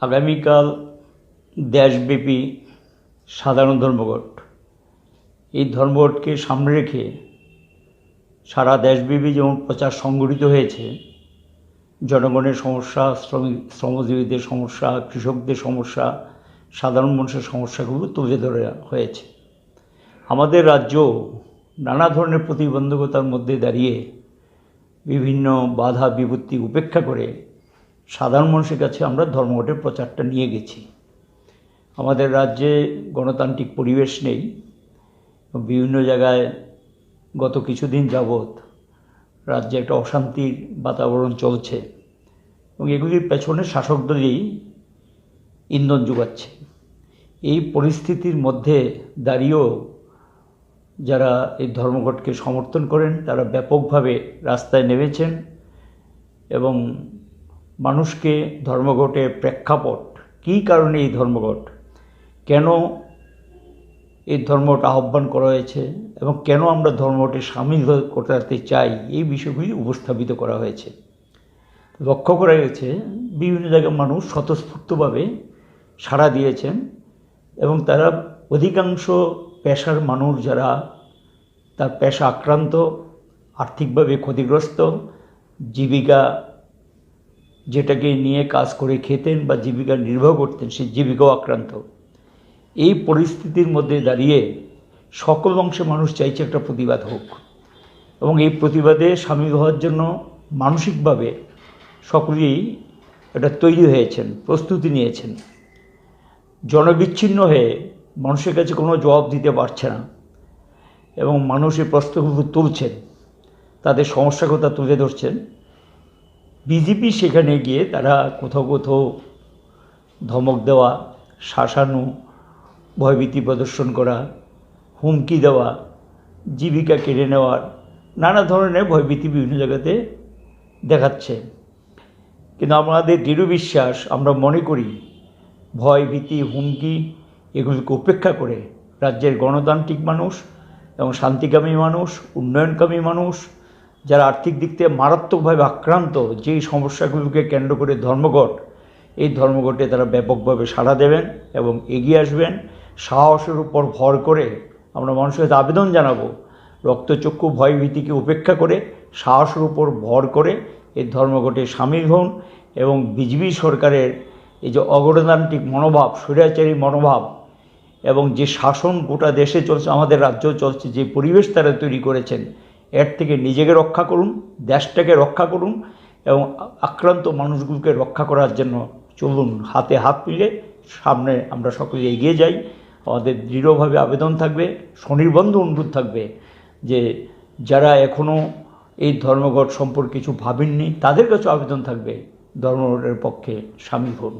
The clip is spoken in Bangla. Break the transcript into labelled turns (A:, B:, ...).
A: আগামীকাল দেশব্যাপী সাধারণ ধর্মঘট। এই ধর্মঘটকে সামনে রেখে সারা দেশব্যাপী যেমন প্রচার সংগঠিত হয়েছে, জনগণের সমস্যা, শ্রমজীবীদের সমস্যা, কৃষকদের সমস্যা, সাধারণ মানুষের সমস্যাগুলো তুলে ধরা হয়েছে। আমাদের রাজ্য নানা ধরনের প্রতিবন্ধকতার মধ্যে দাঁড়িয়ে বিভিন্ন বাধা বিপত্তি উপেক্ষা করে সাধারণ মানুষের কাছে আমরা ধর্মঘটের প্রচারটা নিয়ে গেছি। আমাদের রাজ্যে গণতান্ত্রিক পরিবেশ নেই। বিভিন্ন জায়গায় গত কিছুদিন যাবৎ রাজ্যে একটা অশান্তির বাতাবরণ চলছে এবং এগুলির পেছনে শাসক দলই ইন্ধন যোগাচ্ছে। এই পরিস্থিতির মধ্যে দাঁড়িয়েও যারা এই ধর্মঘটকে সমর্থন করেন তারা ব্যাপকভাবে রাস্তায় নেমেছেন এবং মানুষকে ধর্মঘটের প্রেক্ষাপট, কী কারণে এই ধর্মঘট, কেন এই ধর্মঘট আহ্বান করা হয়েছে এবং কেন আমরা ধর্মঘটে সামিল করতে চাই, এই বিষয়গুলি উপস্থাপিত করা হয়েছে। লক্ষ্য করা গেছে বিভিন্ন জায়গায় মানুষ স্বতঃস্ফূর্তভাবে সাড়া দিয়েছেন এবং তারা অধিকাংশ পেশার মানুষ যারা তার পেশা আক্রান্ত, আর্থিকভাবে ক্ষতিগ্রস্ত, জীবিকা যেটাকে নিয়ে কাজ করে খেতেন বা জীবিকা নির্বাহ করতেন সেই জীবিকাও আক্রান্ত। এই পরিস্থিতির মধ্যে দাঁড়িয়ে সকল অংশে মানুষ চাইছে একটা প্রতিবাদ হোক এবং এই প্রতিবাদে সামিল হওয়ার জন্য মানসিকভাবে সকলেই এটা তৈরি হয়েছেন, প্রস্তুতি নিয়েছেন। জনবিচ্ছিন্ন হয়ে মানুষের কাছে কোনো জবাব দিতে পারছে না এবং মানুষের প্রশ্নগুলো তুলছেন, তাদের সমস্যার কথা তুলে ধরছেন। বিজেপি সেখানে গিয়ে তারা কোথাও কোথাও ধমক দেওয়া, শাসানো, ভয়ভীতি প্রদর্শন করা, হুমকি দেওয়া, জীবিকা কেড়ে নেওয়ার নানা ধরনের ভয়ভীতি বিভিন্ন জায়গাতে দেখাচ্ছে। কিন্তু আমাদের দৃঢ় বিশ্বাস, আমরা মনে করি ভয়, ভীতি, হুমকি এগুলিকে উপেক্ষা করে রাজ্যের গণতান্ত্রিক মানুষ এবং শান্তিকামী মানুষ, উন্নয়নকামী মানুষ, যারা আর্থিক দিক থেকে মারাত্মকভাবে আক্রান্ত, যেই সমস্যাগুলোকে কেন্দ্র করে ধর্মঘট, এই ধর্মঘটে তারা ব্যাপকভাবে সাড়া দেবেন এবং এগিয়ে আসবেন। সাহসের উপর ভর করে আমরা মানুষের কাছে আবেদন জানাবো, রক্তচক্ষু ভয় ভীতিকে উপেক্ষা করে সাহসের উপর ভর করে এই ধর্মঘটে সামিল হন এবং বিজেপি সরকারের এই যে অগণতান্ত্রিক মনোভাব, স্বৈরাচারী মনোভাব এবং যে শাসন গোটা দেশে চলছে, আমাদের রাজ্যেও চলছে, যে পরিবেশ তারা তৈরি করেছেন, এর থেকে নিজেকে রক্ষা করুন, দেশটাকে রক্ষা করুন এবং আক্রান্ত মানুষগুলোকে রক্ষা করার জন্য চলুন হাতে হাত মিলে সামনে আমরা সকলে এগিয়ে যাই। আমাদের দৃঢ়ভাবে আবেদন থাকবে, স্বনির্বন্ধ অনুরোধ থাকবে যে যারা এখনও এই ধর্মঘট সম্পর্কে কিছু ভাবেননি তাদের কাছে আবেদন থাকবে ধর্মঘটের পক্ষে সামিল হন।